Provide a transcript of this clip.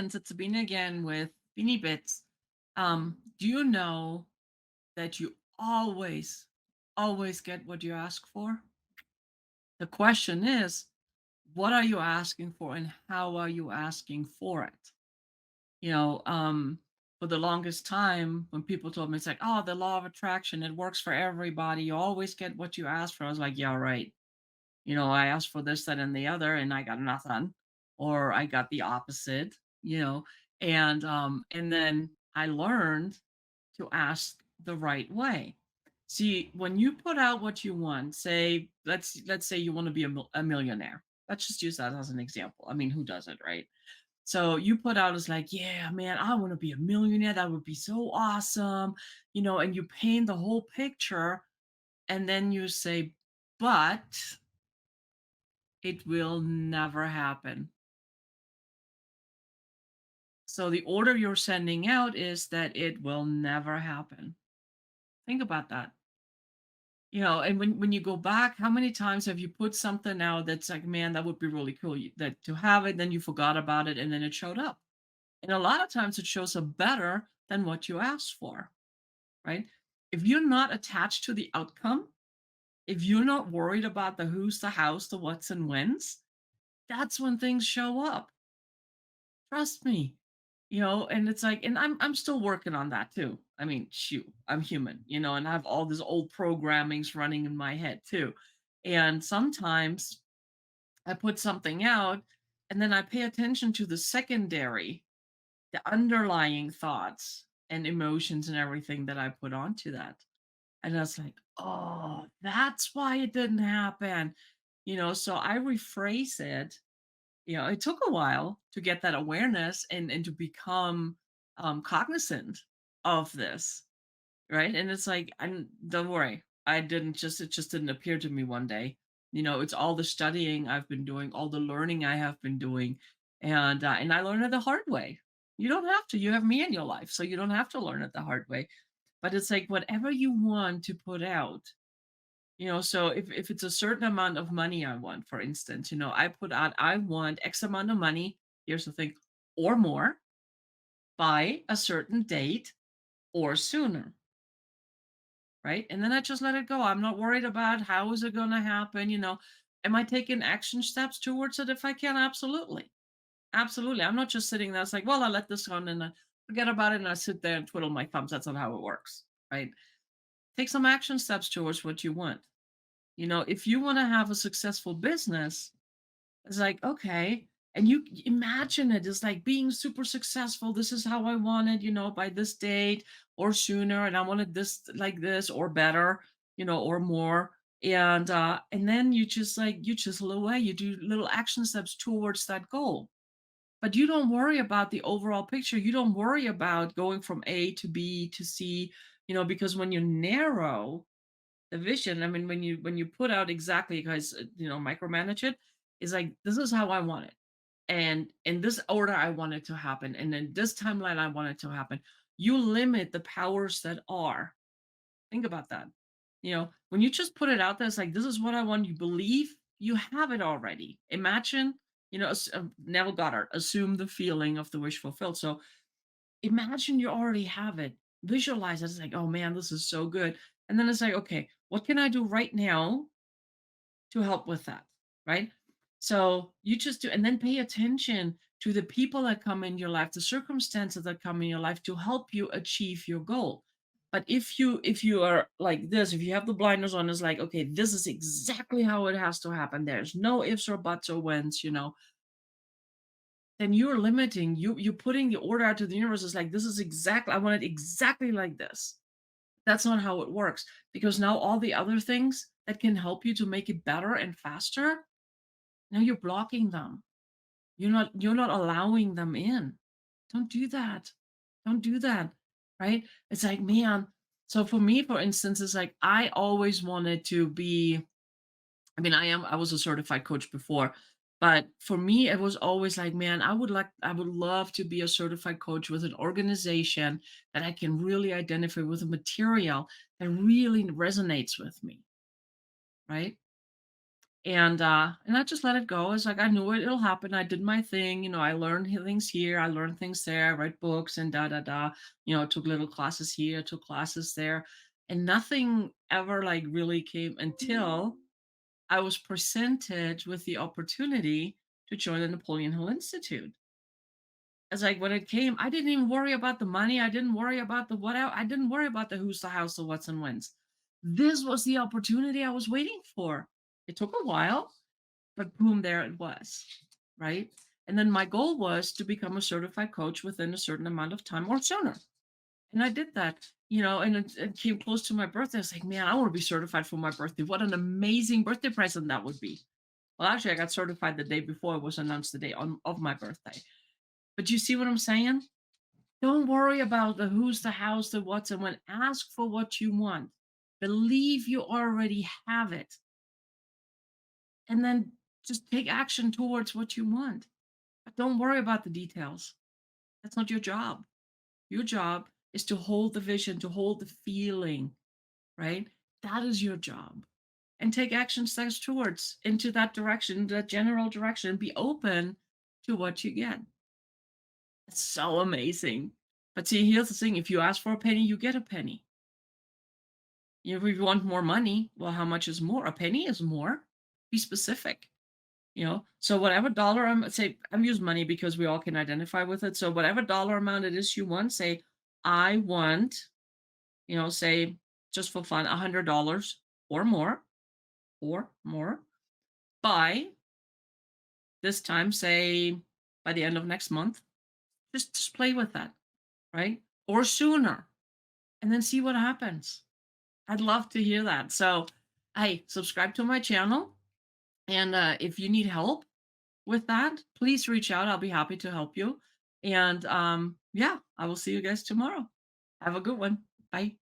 friends, it's Sabina again with Beanie Bits. Do you know that you always get what you ask for? The question is, what are you asking for and how are you asking for it? You know, for the longest time, when people told me it's like, oh, the law of attraction, it works for everybody. You always get what you ask for. I was like, yeah, right. I asked for this, that, and the other, and I got nothing, or I got the opposite, and then I learned to ask the right way. See, when you put out what you want, say, let's say you want to be a millionaire. Let's just use that as an example. I mean, who doesn't, right? So you put out as like, yeah, man, I want to be a millionaire. That would be so awesome, and you paint the whole picture, and then you say, but it will never happen. So the order you're sending out is that it will never happen. Think about that. And when you go back, how many times have you put something out that's like, man, that would be really cool that to have it, then you forgot about it, and then it showed up. And a lot of times it shows up better than what you asked for, right? If you're not attached to the outcome, if you're not worried about the who's, the hows, the what's and whens, that's when things show up. Trust me. And it's like, and I'm still working on that too. I mean, shoot, I'm human, and I have all these old programmings running in my head too. And sometimes I put something out and then I pay attention to the secondary, the underlying thoughts and emotions and everything that I put onto that. And I was like, oh, that's why it didn't happen. So I rephrase it. It took a while to get that awareness and to become cognizant of this, right? And it's like, I'm don't worry, I didn't just it just didn't appear to me one day. It's all the studying I've been doing, all the learning I have been doing, and I learned it the hard way. You don't have to. You have me in your life, so you don't have to learn it the hard way. But it's like whatever you want to put out, so if it's a certain amount of money I want, for instance, I put out, I want X amount of money, here's the thing, or more by a certain date or sooner, right? And then I just let it go. I'm not worried about how is it going to happen, Am I taking action steps towards it if I can? Absolutely. Absolutely. I'm not just sitting there. It's like, well, I let this on and I forget about it and I sit there and twiddle my thumbs. That's not how it works, right? Take some action steps towards what you want. If you want to have a successful business, it's like, okay. And you imagine it as like being super successful. This is how I want it, by this date or sooner. And I wanted this like this or better, or more. And then you chisel away, you do little action steps towards that goal. But you don't worry about the overall picture. You don't worry about going from A to B to C, because when you narrow the vision, I mean, when you put out exactly, guys, micromanage it, is like, this is how I want it, and in this order I want it to happen, and in this timeline I want it to happen. You limit the powers that are. Think about that. When you just put it out there, it's like, this is what I want. You believe you have it already. Imagine, Neville Goddard, assume the feeling of the wish fulfilled. So imagine you already have it. Visualize it. It's like, oh man, this is so good. And then it's like, okay, what can I do right now to help with that? Right. So you just do, and then pay attention to the people that come in your life, the circumstances that come in your life to help you achieve your goal. But if you are like this, if you have the blinders on, it's like, okay, this is exactly how it has to happen. There's no ifs or buts or whens, then you're limiting, you're putting the order out to the universe. Is like, this is exactly, I want it exactly like this. That's not how it works, because now all the other things that can help you to make it better and faster, now you're blocking them. You're not allowing them in. Don't do that. Don't do that. Right? It's like, man. So for me, for instance, it's like, I always wanted to be, I mean, I was a certified coach before, but for me, it was always like, man, I would love to be a certified coach with an organization that I can really identify with, a material that really resonates with me, right? And I just let it go. It's like I knew it'll happen. I did my thing, I learned things here, I learned things there, I read books and da da da, took little classes here, took classes there, and nothing ever like really came until I was presented with the opportunity to join the Napoleon Hill Institute. It's like when it came, I didn't even worry about the money. I didn't worry about the what. I didn't worry about the who's the house, the what's and whens. This was the opportunity I was waiting for. It took a while, but boom, there it was, right? And then my goal was to become a certified coach within a certain amount of time or sooner. And I did that, and it came close to my birthday. I was like, man, I want to be certified for my birthday. What an amazing birthday present that would be. Well, actually, I got certified the day before it was announced the day of my birthday. But you see what I'm saying? Don't worry about the who's, the hows, the what's, and when. Ask for what you want. Believe you already have it. And then just take action towards what you want. But don't worry about the details. That's not your job. Your job is to hold the vision, to hold the feeling, right? That is your job. And take action steps towards into that direction, that general direction. Be open to what you get. It's so amazing. But see, here's the thing, if you ask for a penny, you get a penny. If you want more money, well, how much is more? A penny is more. Be specific. So whatever dollar say I'm use money because we all can identify with it. So whatever dollar amount it is you want, say, I want, say just for fun, $100 or more, or more by this time, say by the end of next month. Just play with that, right? Or sooner, and then see what happens. I'd love to hear that. So, hey, subscribe to my channel. And if you need help with that, please reach out. I'll be happy to help you. And yeah, I will see you guys tomorrow. Have a good one. Bye.